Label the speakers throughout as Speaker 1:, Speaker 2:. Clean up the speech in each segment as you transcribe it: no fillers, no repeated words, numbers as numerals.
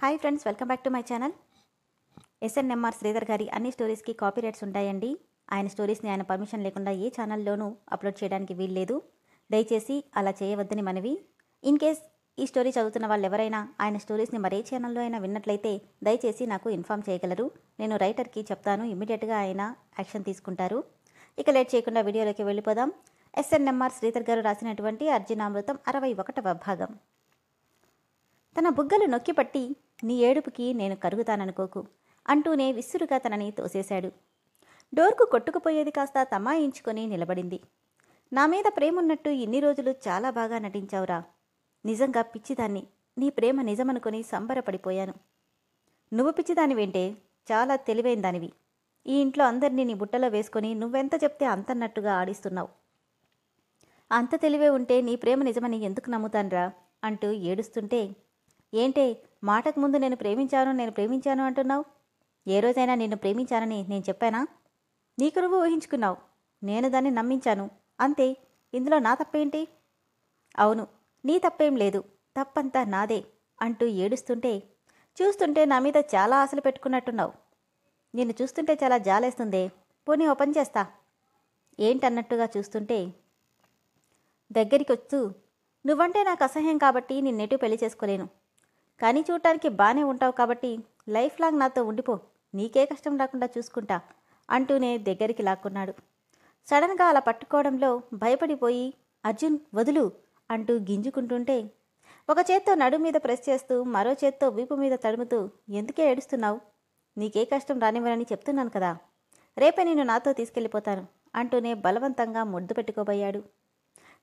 Speaker 1: Hi friends, welcome back to my channel. SNMR Sridhar గారి అన్ని స్టోరీస్కి copy rights ఉంటాయండి. ఆయన స్టోరీస్ని ఆయన పర్మిషన్ లేకుండా ఏ ఛానల్లోనూ అప్లోడ్ చేయడానికి వీల్లేదు. దయచేసి అలా చేయవద్దని మనవి. ఇన్ కేస్ ఈ స్టోరీ చదువుతున్న వాళ్ళు ఎవరైనా ఆయన స్టోరీస్ని మరే ఛానల్లో అయినా విన్నట్లయితే దయచేసి నాకు ఇన్ఫామ్ చేయగలరు. నేను రైటర్కి చెప్తాను, ఇమ్మీడియట్గా ఆయన యాక్షన్ తీసుకుంటారు. ఇక లేట్ చేయకుండా వీడియోలోకి వెళ్ళిపోదాం. ఎస్ఎన్ఎంఆర్ శ్రీధర్ గారు రాసినటువంటి అర్జునామృతం 61వ భాగం. తన బుగ్గలు నొక్కిపట్టి, నీ ఏడుపుకి నేను కరుగుతాననుకోకు అంటూనే విసురుగా తనని తోసేశాడు. డోర్కు కొట్టుకుపోయేది కాస్త తమాయించుకొని నిలబడింది. నా మీద ప్రేమున్నట్టు ఇన్ని రోజులు చాలా బాగా నటించావురా. నిజంగా పిచ్చిదాన్ని. నీ ప్రేమ నిజమనుకొని సంబరపడిపోయాను. నువ్వు పిచ్చిదానివేంటే, చాలా తెలివైన దానివి. ఈ ఇంట్లో అందరినీ నీ బుట్టలో వేసుకొని నువ్వెంత చెప్తే అంతన్నట్టుగా ఆడిస్తున్నావు. అంత తెలివే ఉంటే నీ ప్రేమ నిజమని ఎందుకు నమ్ముతాన్రా అంటూ ఏడుస్తుంటే, ఏంటే మాటకు ముందు నేను ప్రేమించాను అంటున్నావు? ఏ రోజైనా నిన్ను ప్రేమించానని నేను చెప్పానా? నీకు నువ్వు ఊహించుకున్నావు, నేను దాన్ని నమ్మించాను, అంతే. ఇందులో నా తప్పేంటి? అవును, నీ తప్పేం లేదు, తప్పంతా నాదే అంటూ ఏడుస్తుంటే, చూస్తుంటే నా మీద చాలా ఆశలు పెట్టుకున్నట్టున్నావు. నిన్ను చూస్తుంటే చాలా జాలేస్తుందే. పోనీ ఓ పని చేస్తా. ఏంటన్నట్టుగా చూస్తుంటే దగ్గరికి వస్తూ, నువ్వంటే నాకు అసహ్యం కాబట్టి నిన్నెటు పెళ్లి చేసుకోలేను. కానీ చూడటానికి బాగానే ఉంటావు కాబట్టి లైఫ్ లాంగ్ నాతో ఉండిపో, నీకే కష్టం రాకుండా చూసుకుంటా అంటూనే దగ్గరికి లాక్కున్నాడు. సడన్గా అలా పట్టుకోవడంలో భయపడిపోయి, అర్జున్ వదులు అంటూ గింజుకుంటుంటే ఒక చేత్తో నడు మీద ప్రెస్ చేస్తూ మరో చేత్తో వీపు మీద తడుముతూ, ఎందుకే ఏడుస్తున్నావు? నీకే కష్టం రానివ్వనని చెప్తున్నాను కదా. రేపే నిన్ను నాతో తీసుకెళ్ళిపోతాను అంటూనే బలవంతంగా ముద్దు పెట్టుకోబోయాడు.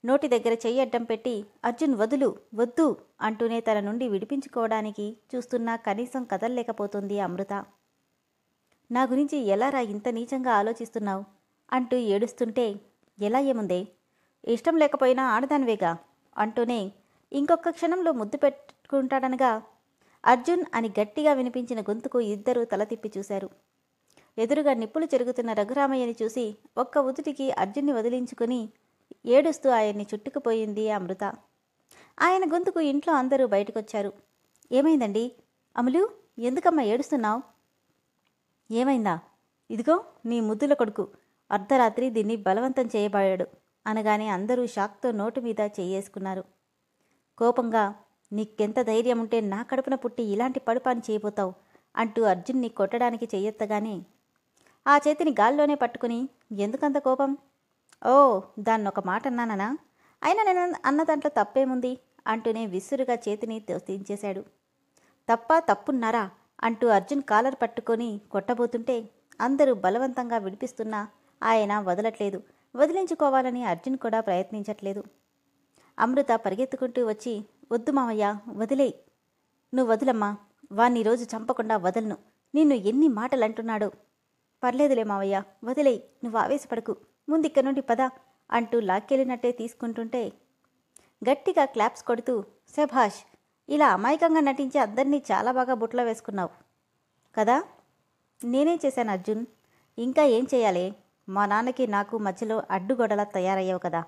Speaker 1: నోటి దగ్గర చెయ్యి అడ్డం పెట్టి, అర్జున్ వదులు, వద్దు అంటూనే తన నుండి విడిపించుకోవడానికి చూస్తున్నా కనీసం కదల్లేకపోతుంది అమృత. నా గురించి ఎలారా ఇంత నీచంగా ఆలోచిస్తున్నావు అంటూ ఏడుస్తుంటే, ఎలా ఏముందే, ఇష్టం లేకపోయినా ఆడదానివేగా అంటూనే ఇంకొక క్షణంలో ముద్దు పెట్టుకుంటాడనగా అర్జున్ అని గట్టిగా వినిపించిన గొంతుకు ఇద్దరూ తల తిప్పి చూశారు. ఎదురుగా నిప్పులు చెరుగుతున్న రఘురామయ్యని చూసి ఒక్క ఉదుటికి అర్జున్ని వదిలించుకుని ఏడుస్తూ ఆయన్ని చుట్టుకుపోయింది అమృత. ఆయన గొంతుకు ఇంట్లో అందరూ బయటకొచ్చారు. ఏమైందండి? అమలు, ఎందుకమ్మా ఏడుస్తున్నావు? ఏమైందా? ఇదిగో నీ ముద్దుల కొడుకు అర్ధరాత్రి దీన్ని బలవంతం చేయబోయాడు అనగానే అందరూ షాక్తో నోటు మీద చెయ్యేసుకున్నారు. కోపంగా, నీకెంత ధైర్యం ఉంటే నా కడుపున పుట్టి ఇలాంటి పడుపాని చేయబోతావు అంటూ అర్జున్ని కొట్టడానికి చెయ్యెత్తగానే ఆ చేతిని గాల్లోనే పట్టుకుని, ఎందుకంత కోపం? ఓ, దాన్నొక మాట అన్నానా? అయినా నేను అన్న దాంట్లో తప్పేముంది అంటూనే విసురుగా చేతిని తీయించేశాడు. తప్పున్నారా అంటూ అర్జున్ కాలర్ పట్టుకొని కొట్టబోతుంటే అందరూ బలవంతంగా విడిపిస్తున్నా ఆయన వదలట్లేదు. వదిలించుకోవాలని అర్జున్ కూడా ప్రయత్నించట్లేదు. అమృత పరిగెత్తుకుంటూ వచ్చి, వద్దు మావయ్య, వదిలేయ్. నువ్వు వదులమ్మా, వాణ్ణి రోజు చంపకుండా వదలను. నిన్ను ఎన్ని మాటలు అంటున్నాడో. పర్లేదులే మావయ్య, వదిలేయ్, నువ్వు ఆవేశపడకు, ముందిక్క నుండి పద అంటూ లాక్కెళ్ళినట్టే తీసుకుంటుంటే గట్టిగా క్లాప్స్ కొడుతూ, శభాష్, ఇలా అమాయకంగా నటించి అందరినీ చాలా బాగా బుట్టలో వేసుకున్నావు కదా. నేనేం చేశాను అర్జున్? ఇంకా ఏం చేయాలి? మా నాన్నకి నాకు మధ్యలో అడ్డుగొడలా తయారయ్యావు కదా.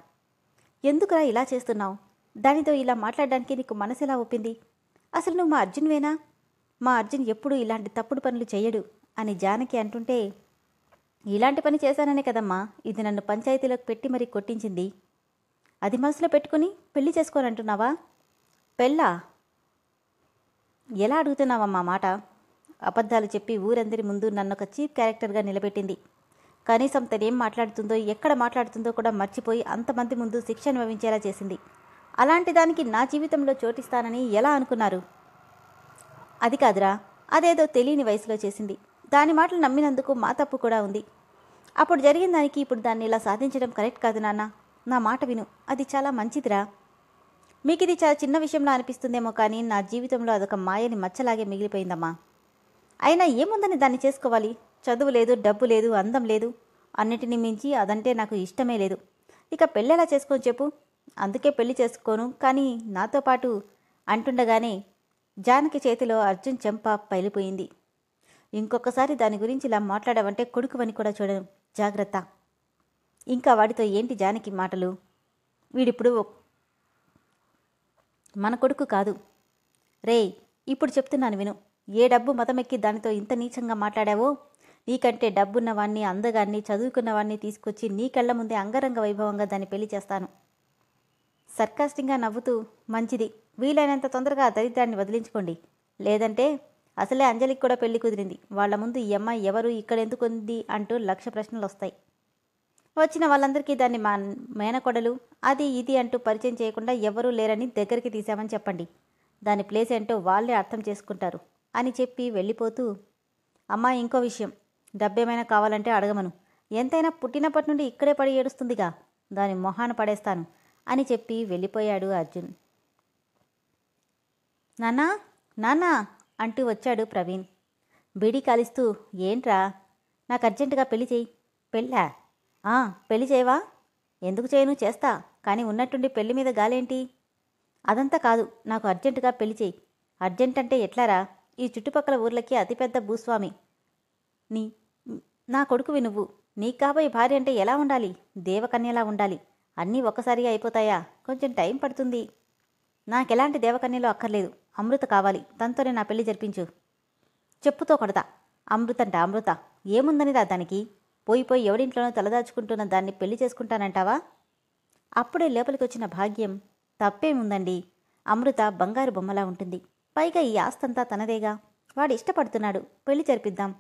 Speaker 1: ఎందుకురా ఇలా చేస్తున్నావు? దానితో ఇలా మాట్లాడడానికి నీకు మనసెలా ఒప్పింది? అసలు నువ్వు మా అర్జున్వేనా? మా అర్జున్ ఎప్పుడూ ఇలాంటి తప్పుడు పనులు చెయ్యడు అని జానకి అంటుంటే, ఇలాంటి పని చేశాననే కదమ్మా ఇది నన్ను పంచాయతీలోకి పెట్టి మరీ కొట్టించింది. అది మనసులో పెట్టుకుని పెళ్లి చేసుకోనంటున్నావా? పెళ్ళా? ఎలా అడుగుతున్నావమ్మా మాట? అబద్ధాలు చెప్పి ఊరందరి ముందు నన్నొక చీప్ క్యారెక్టర్గా నిలబెట్టింది. కనీసం తనేం మాట్లాడుతుందో, ఎక్కడ మాట్లాడుతుందో కూడా మర్చిపోయి అంతమంది ముందు శిక్ష అనుభవించేలా చేసింది. అలాంటి దానికి నా జీవితంలో చోటిస్తానని ఎలా అనుకున్నారు? అది కాదురా, అదేదో తెలియని వయసులో చేసింది. దాని మాటలు నమ్మినందుకు మా తప్పు కూడా ఉంది. అప్పుడు జరిగిన దానికి ఇప్పుడు దాన్ని ఇలా సాధించడం కరెక్ట్ కాదు నాన్న. నా మాట విను, అది చాలా మంచిదిరా. మీకు ఇది చాలా చిన్న విషయంలో అనిపిస్తుందేమో, కానీ నా జీవితంలో అదొక మాయని మచ్చలాగే మిగిలిపోయిందమ్మా. అయినా ఏముందని దాన్ని చేసుకోవాలి? చదువు లేదు, డబ్బు లేదు, అందం లేదు, అన్నిటినీ మించి అదంటే నాకు ఇష్టమే లేదు. ఇక పెళ్ళెలా చేసుకొని చెప్పు? అందుకే పెళ్లి చేసుకోను, కానీ నాతో పాటు అంటుండగానే జానకి చేతిలో అర్జున్ చెంప పైలిపోయింది. ఇంకొకసారి దాని గురించి ఇలా మాట్లాడావంటే కొడుకువని కూడా చూడను, జాగ్రత్త. ఇంకా వాడితో ఏంటి జానకి మాటలు? వీడిప్పుడు మన కొడుకు కాదు. రేయ్, ఇప్పుడు చెప్తున్నాను విను. ఏ డబ్బు మతమెక్కి దానితో ఇంత నీచంగా మాట్లాడావో, నీకంటే డబ్బున్నవాణ్ణి, అందగాన్ని, చదువుకున్నవాణ్ణి తీసుకొచ్చి నీ కళ్ళ ముందే అంగరంగ వైభవంగా దాన్ని పెళ్లి చేస్తాను. సర్కాస్టింగ్గా నవ్వుతూ, మంచిది, వీలైనంత తొందరగా ఆ దరిద్రాన్ని వదిలించుకోండి. లేదంటే అసలే అంజలికి కూడా పెళ్లి కుదిరింది. వాళ్ల ముందు ఈ అమ్మాయి ఎవరు, ఇక్కడెందుకుంది అంటూ 1,00,000 ప్రశ్నలు వస్తాయి. వచ్చిన వాళ్ళందరికీ దాన్ని మా మేనకొడలు అది ఇది అంటూ పరిచయం చేయకుండా ఎవరూ లేరని దగ్గరికి తీసామని చెప్పండి. దాని ప్లేస్ ఏంటో వాళ్ళే అర్థం చేసుకుంటారు అని చెప్పి వెళ్ళిపోతూ, అమ్మా ఇంకో విషయం, డబ్బేమైనా కావాలంటే అడగమను. ఎంతైనా పుట్టినప్పటి నుండి ఇక్కడే పడి ఏడుస్తుందిగా, దాని మొహాన పడేస్తాను అని చెప్పి వెళ్ళిపోయాడు అర్జున్. నాన్నా నాన్నా అంటూ వచ్చాడు ప్రవీణ్. బీడీ కాలిస్తూ, ఏంట్రా? నాకు అర్జెంటుగా పెళ్లి చేయి. పెళ్ళా? పెళ్లి చేయవా? ఎందుకు చేయను, చేస్తా. కానీ ఉన్నట్టుండి పెళ్లి మీద గాలేంటి? అదంతా కాదు, నాకు అర్జెంటుగా పెళ్లి చేయి. అర్జెంట్ అంటే ఎట్లారా? ఈ చుట్టుపక్కల ఊర్లకి అతిపెద్ద భూస్వామి నీ నా కొడుకువి నువ్వు. నీకు కాబోయే భార్య అంటే ఎలా ఉండాలి? దేవకన్యలా ఉండాలి. అన్నీ ఒక్కసారిగా అయిపోతాయా? కొంచెం టైం పడుతుంది. నాకెలాంటి దేవకన్యలో అక్కర్లేదు. అమృత కావాలి. తనతోనే నా పెళ్లి జరిపించు. చెప్పుతో కొడతా. అమృతంట అమృత, ఏముందనిరా దానికి? పోయి ఎవడింట్లోనో తలదాచుకుంటున్న దాన్ని పెళ్లి చేసుకుంటానంటావా? అప్పుడే లోపలికి వచ్చిన భాగ్యం, తప్పేముందండి, అమృత బంగారు బొమ్మలా ఉంటుంది. పైగా ఈ ఆస్తంతా తనదేగా. వాడు ఇష్టపడుతున్నాడు, పెళ్లి జరిపిద్దాం.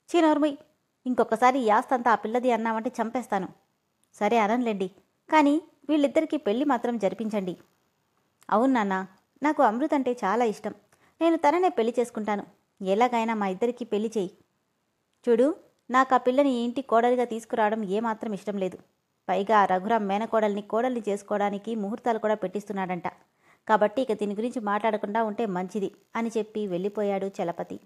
Speaker 1: చీనోర్మయ్, ఇంకొకసారి ఈ ఆస్తంతా ఆ పిల్లది అన్నామంటే చంపేస్తాను. సరే అననులేండి, కానీ వీళ్ళిద్దరికీ పెళ్లి మాత్రం జరిపించండి. అవును నాన్న, నాకు అమృత అంటే చాలా ఇష్టం. నేను తననే పెళ్లి చేసుకుంటాను. ఎలాగైనా మా ఇద్దరికీ పెళ్లి చేయి. చూడు, నాకు ఆ పిల్లని ఈ ఇంటి కోడలిగా తీసుకురావడం ఏమాత్రం ఇష్టం లేదు. పైగా ఆ రఘురాం మేనకోడల్ని కోడల్ని చేసుకోవడానికి ముహూర్తాలు కూడా పెట్టిస్తున్నాడంట. కాబట్టి ఇక దీని గురించి మాట్లాడకుండా ఉంటే మంచిది అని చెప్పి వెళ్ళిపోయాడు చలపతి.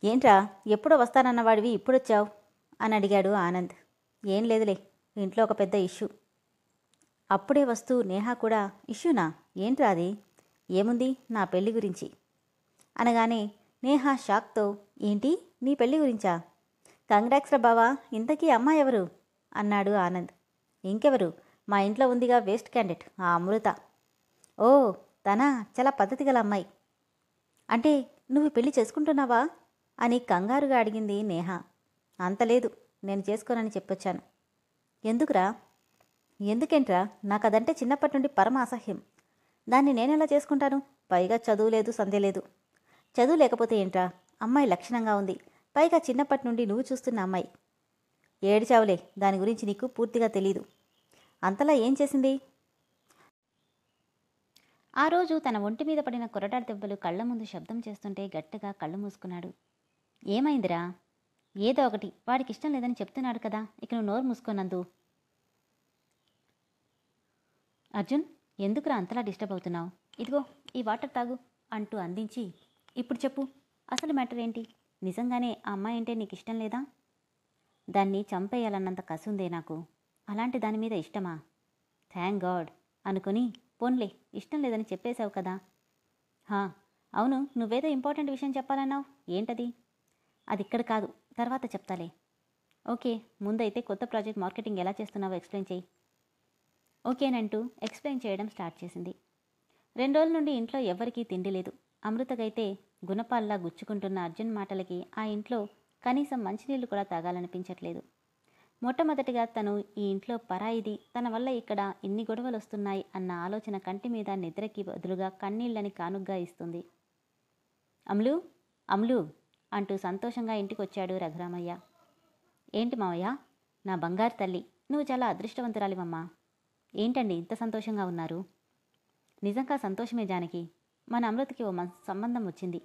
Speaker 1: ఏంట్రా, ఎప్పుడో వస్తానన్నవాడివి ఇప్పుడొచ్చావు అని అడిగాడు ఆనంద్. ఏం లేదులే, ఇంట్లో ఒక పెద్ద ఇష్యూ. అప్పుడే వస్తూ నేహా కూడా, ఇష్యూనా? ఏంట్రా అది? ఏముంది, నా పెళ్లి గురించి అనగానే నేహా షాక్తో, ఏంటి, నీ పెళ్లి గురించా? కంగ్రాట్స్ రా బావా, ఇంతకీ అమ్మాయి ఎవరు అన్నాడు ఆనంద్. ఇంకెవరు, మా ఇంట్లో ఉందిగా వేస్ట్ క్యాండిడేట్, ఆ అమృత. ఓ, తనా? చాలా పద్ధతి గల అమ్మాయి. అంటే నువ్వు పెళ్లి చేసుకుంటున్నావా అని కంగారుగా అడిగింది నేహా. అంతలేదు, నేను చేసుకోనని చెప్పొచ్చాను. ఎందుకురా? ఎందుకేంట్రా, నాకు అదంటే చిన్నప్పటి నుండి పరమ అసహ్యం. దాన్ని నేనెలా చేసుకుంటాను? పైగా చదువు లేదు, సంధ్య లేదు. చదువు లేకపోతే ఏంట్రా, అమ్మాయి లక్షణంగా ఉంది. పైగా చిన్నప్పటి నుండి నువ్వు చూస్తున్న అమ్మాయి. ఏడిచావులే, దాని గురించి నీకు పూర్తిగా తెలీదు. అంతలా ఏం చేసింది? ఆ రోజు తన ఒంటి మీద పడిన కొరటాల దెబ్బలు కళ్ల ముందు శబ్దం చేస్తుంటే గట్టిగా కళ్ళు మూసుకున్నాడు. ఏమైందిరా? ఏదో ఒకటి, వాడికి ఇష్టం లేదని చెప్తున్నాడు కదా, ఇక నువ్వు నోరు మూసుకున్నందు. అర్జున్, ఎందుకురా అంతలా డిస్టర్బ్ అవుతున్నావు? ఇదిగో ఈ వాటర్ తాగు అంటూ అందించి, ఇప్పుడు చెప్పు, అసలు మ్యాటర్ ఏంటి? నిజంగానే ఆ అమ్మాయి అంటే నీకు ఇష్టం లేదా? దాన్ని చంపేయాలన్నంత కసుందే నాకు. అలాంటి దాని మీద ఇష్టమా? థ్యాంక్ గాడ్ అనుకుని, పోన్లే, ఇష్టం లేదని చెప్పేశావు కదా. అవును, నువ్వేదో ఇంపార్టెంట్ విషయం చెప్పాలన్నావు, ఏంటది? అది ఇక్కడ కాదు, తర్వాత చెప్తాలే. ఓకే, ముందైతే కొత్త ప్రాజెక్ట్ మార్కెటింగ్ ఎలా చేస్తున్నావో ఎక్స్ప్లెయిన్ చేయి. ఓకేనంటూ ఎక్స్ప్లెయిన్ చేయడం స్టార్ట్ చేసింది. 2 రోజుల నుండి ఇంట్లో ఎవ్వరికీ తిండి లేదు. అమృతకైతే గుణపాల్లా గుచ్చుకుంటున్న అర్జున్ మాటలకి ఆ ఇంట్లో కనీసం మంచినీళ్లు కూడా తాగాలనిపించట్లేదు. మొట్టమొదటిగా తను ఈ ఇంట్లో పరాయిది, తన వల్ల ఇక్కడ ఇన్ని గొడవలు వస్తున్నాయి అన్న ఆలోచన కంటి మీద నిద్రకి బదులుగా కన్నీళ్లని కానుగ్గా ఇస్తుంది. అమ్లు, అమ్లు అంటూ సంతోషంగా ఇంటికొచ్చాడు రఘురామయ్య. ఏంటి మావయ్య? నా బంగారు తల్లి, నువ్వు చాలా అదృష్టవంతురాలివమ్మా. ఏంటండి ఇంత సంతోషంగా ఉన్నారు? నిజంగా సంతోషమే జానకి. మన అమృతకి ఓ సంబంధం వచ్చింది.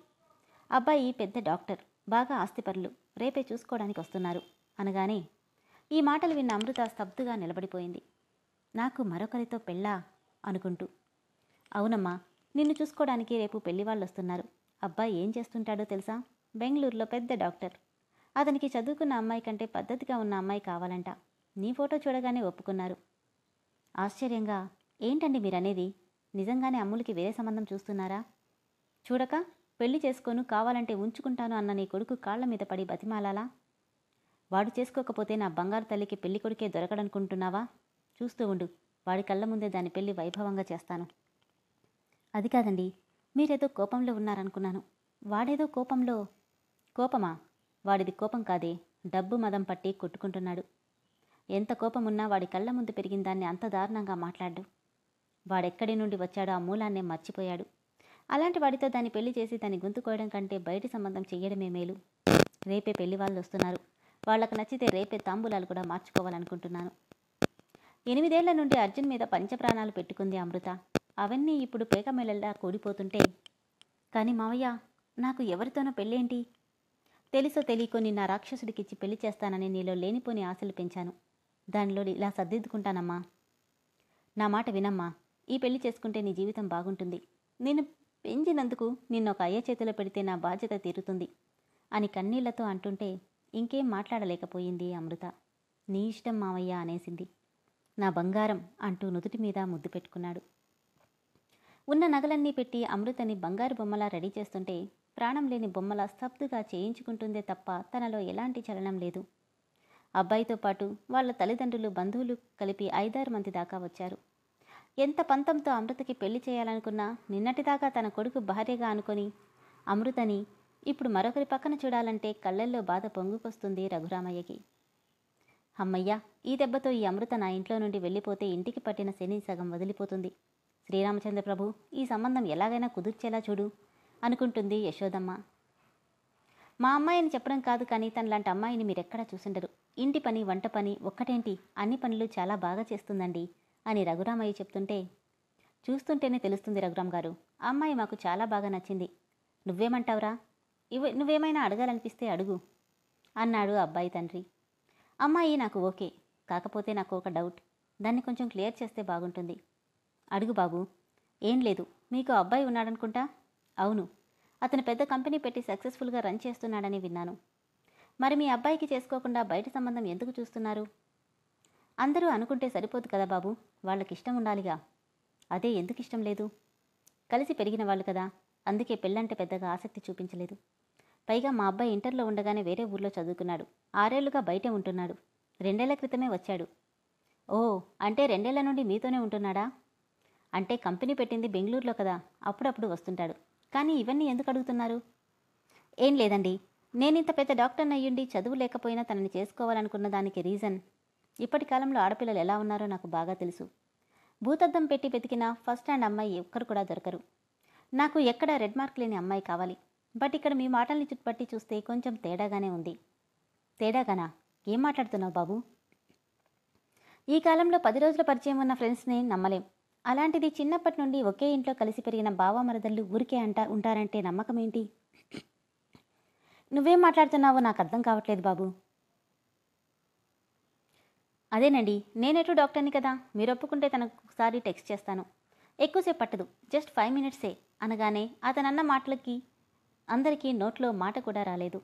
Speaker 1: అబ్బాయి పెద్ద డాక్టర్, బాగా ఆస్తిపరులు, రేపే చూసుకోవడానికి వస్తున్నారు అనగానే ఈ మాటలు విన్న అమృత స్తబ్దుగా నిలబడిపోయింది. నాకు మరొకరితో పెళ్ళా అనుకుంటూ. అవునమ్మా, నిన్ను చూసుకోవడానికి రేపు పెళ్లివాళ్ళు వస్తున్నారు. అబ్బాయి ఏం చేస్తుంటాడో తెలుసా? బెంగళూరులో పెద్ద డాక్టర్. అతనికి చదువుకున్న అమ్మాయి కంటే పద్ధతిగా ఉన్న అమ్మాయి కావాలంట. నీ ఫోటో చూడగానే ఒప్పుకున్నారు. ఆశ్చర్యంగా, ఏంటండి మీరనేది? నిజంగానే అమ్ములకి వేరే సంబంధం చూస్తున్నారా? చూడక పెళ్లి చేసుకోను, కావాలంటే ఉంచుకుంటాను అన్న నీ కొడుకు కాళ్ల మీద పడి బతిమాలాలా? వాడు చేసుకోకపోతే నా బంగారు తల్లికి పెళ్లి కొడుకే దొరకడనుకుంటున్నావా? చూస్తూ ఉండు, వాడి కళ్ళ ముందే దాని పెళ్లి వైభవంగా చేస్తాను. అది కాదండి, మీరేదో కోపంలో ఉన్నారనుకున్నాను. వాడేదో కోపమా? వాడిది కోపం కాదే, డబ్బు మదం పట్టి కొట్టుకుంటున్నాడు. ఎంత కోపమున్నా వాడి కళ్ళ ముందు పెరిగిన దాన్ని అంత దారుణంగా మాట్లాడు. వాడెక్కడి నుండి వచ్చాడో ఆ మూలాన్నే మర్చిపోయాడు. అలాంటి వాడితో దాన్ని పెళ్లి చేసి దాన్ని గొంతు కోయడం కంటే బయటి సంబంధం చెయ్యడమే మేలు. రేపే పెళ్లి వాళ్ళు వస్తున్నారు. వాళ్లకు నచ్చితే రేపే తాంబూలాలు కూడా మార్చుకోవాలనుకుంటున్నాను. 8 ఏళ్ల నుండి అర్జున్ మీద పంచప్రాణాలు పెట్టుకుంది అమృత. అవన్నీ ఇప్పుడు పేకమెల్లలా కూడిపోతుంటే, కానీ మావయ్య, నాకు ఎవరితోనో పెళ్ళేంటి? తెలుసో తెలియకో నిన్న రాక్షసుడికిచ్చి పెళ్లి చేస్తానని నీలో లేనిపోని ఆశలు పెంచాను. దానిలో ఇలా సర్దిద్దుకుంటానమ్మా. నా మాట వినమ్మా. ఈ పెళ్లి చేసుకుంటే నీ జీవితం బాగుంటుంది. నేను పెంచినందుకు నిన్నొక అయ్య చేతిలో పెడితే నా బాధ్యత తీరుతుంది అని కన్నీళ్లతో అంటుంటే ఇంకేం మాట్లాడలేకపోయింది అమృత. నీ ఇష్టం మావయ్య అనేసింది. నా బంగారం అంటూ నుదుటి మీద ముద్దు పెట్టుకున్నాడు. ఉన్న నగలన్నీ పెట్టి అమృతని బంగారు బొమ్మలా రెడీ చేస్తుంటే ప్రాణం లేని బొమ్మలా స్తబ్దుగా చేయించుకుంటుందే తప్ప తనలో ఎలాంటి చలనం లేదు. అబ్బాయితో పాటు వాళ్ళ తల్లిదండ్రులు, బంధువులు కలిపి 5-6 మంది దాకా వచ్చారు. ఎంత పంతంతో అమృతకి పెళ్లి చేయాలనుకున్నా నిన్నటిదాకా తన కొడుకు భార్యగా అనుకొని అమృతని ఇప్పుడు మరొకరి పక్కన చూడాలంటే కళ్ళల్లో బాధ పొంగుకొస్తుంది రఘురామయ్యకి. అమ్మయ్య, ఈ దెబ్బతో ఈ అమృత నా ఇంట్లో నుండి వెళ్ళిపోతే ఇంటికి పట్టిన శని సగం వదిలిపోతుంది. శ్రీరామచంద్ర ప్రభు, ఈ సంబంధం ఎలాగైనా కుదుర్చేలా చూడు అనుకుంటుంది యశోదమ్మ. మా అమ్మాయిని చెప్పడం కాదు, కానీ తనలాంటి అమ్మాయిని మీరెక్కడా చూసుండరు. ఇంటి పని, వంట పని ఒక్కటేంటి, అన్ని పనులు చాలా బాగా చేస్తుందండి అని రఘురామయ్య చెప్తుంటే, చూస్తుంటేనే తెలుస్తుంది రఘురామ్ గారు, ఆ అమ్మాయి మాకు చాలా బాగా నచ్చింది. నువ్వేమంటావురా? నువ్వేమైనా అడగాలనిపిస్తే అడుగు అన్నాడు అబ్బాయి తండ్రి. అమ్మాయి నాకు ఓకే, కాకపోతే నాకు ఒక డౌట్, దాన్ని కొంచెం క్లియర్ చేస్తే బాగుంటుంది. అడుగు బాబు. ఏం లేదు, మీకు అబ్బాయి ఉన్నాడనుకుంటా. అవును, అతను పెద్ద కంపెనీ పెట్టి సక్సెస్ఫుల్గా రన్ చేస్తున్నాడని విన్నాను. మరి మీ అబ్బాయికి చేసుకోకుండా బయట సంబంధం ఎందుకు చూస్తున్నారు? అందరూ అనుకుంటే సరిపోదు కదా బాబు, వాళ్ళకి ఇష్టం ఉండాలిగా. అదే ఎందుకు ఇష్టం లేదు? కలిసి పెరిగిన వాళ్ళు కదా, అందుకే పెళ్ళంటే పెద్దగా ఆసక్తి చూపించలేదు. పైగా మా అబ్బాయి ఇంటర్లో ఉండగానే వేరే ఊర్లో చదువుకున్నాడు. 6 ఏళ్లుగా బయటే ఉంటున్నాడు. 2 ఏళ్ల క్రితమే వచ్చాడు. ఓ, అంటే 2 ఏళ్ల నుండి మీతోనే ఉంటున్నాడా? అంటే కంపెనీ పెట్టింది బెంగళూరులో కదా, అప్పుడప్పుడు వస్తుంటాడు. కానీ ఇవన్నీ ఎందుకు అడుగుతున్నారు? ఏం లేదండి, నేనింత పెద్ద డాక్టర్ని అయ్యుండి చదువు లేకపోయినా తనని చేసుకోవాలనుకున్న దానికి రీజన్, ఇప్పటి కాలంలో ఆడపిల్లలు ఎలా ఉన్నారో నాకు బాగా తెలుసు. భూతద్దం పెట్టి వెతికినా ఫస్ట్ హ్యాండ్ అమ్మాయి ఒక్కరు కూడా దొరకరు. నాకు ఎక్కడ రెడ్ మార్క్ లేని అమ్మాయి కావాలి. బట్ ఇక్కడ మీ మాటల్ని చుట్టుపట్టి చూస్తే కొంచెం తేడాగానే ఉంది. తేడాగానా? ఏం మాట్లాడుతున్నావు బాబు? ఈ కాలంలో 10 రోజుల పరిచయం ఉన్న ఫ్రెండ్స్ని నమ్మలేం. అలాంటిది చిన్నప్పటి నుండి ఒకే ఇంట్లో కలిసి పెరిగిన బావమరదళ్ళు ఊరికే ఉంటారంటే నమ్మకం ఏంటి? నువ్వేం మాట్లాడుతున్నావో నాకు అర్థం కావట్లేదు బాబు. అదేనండి, నేనెటు డాక్టర్ని కదా, మీరు ఒప్పుకుంటే తనకు ఒకసారి టెక్స్ట్ చేస్తాను. ఎక్కువసేపు పట్టదు, జస్ట్ 5 మినిట్సే అనగానే అతనన్న మాటలకి అందరికీ నోట్లో మాట కూడా రాలేదు.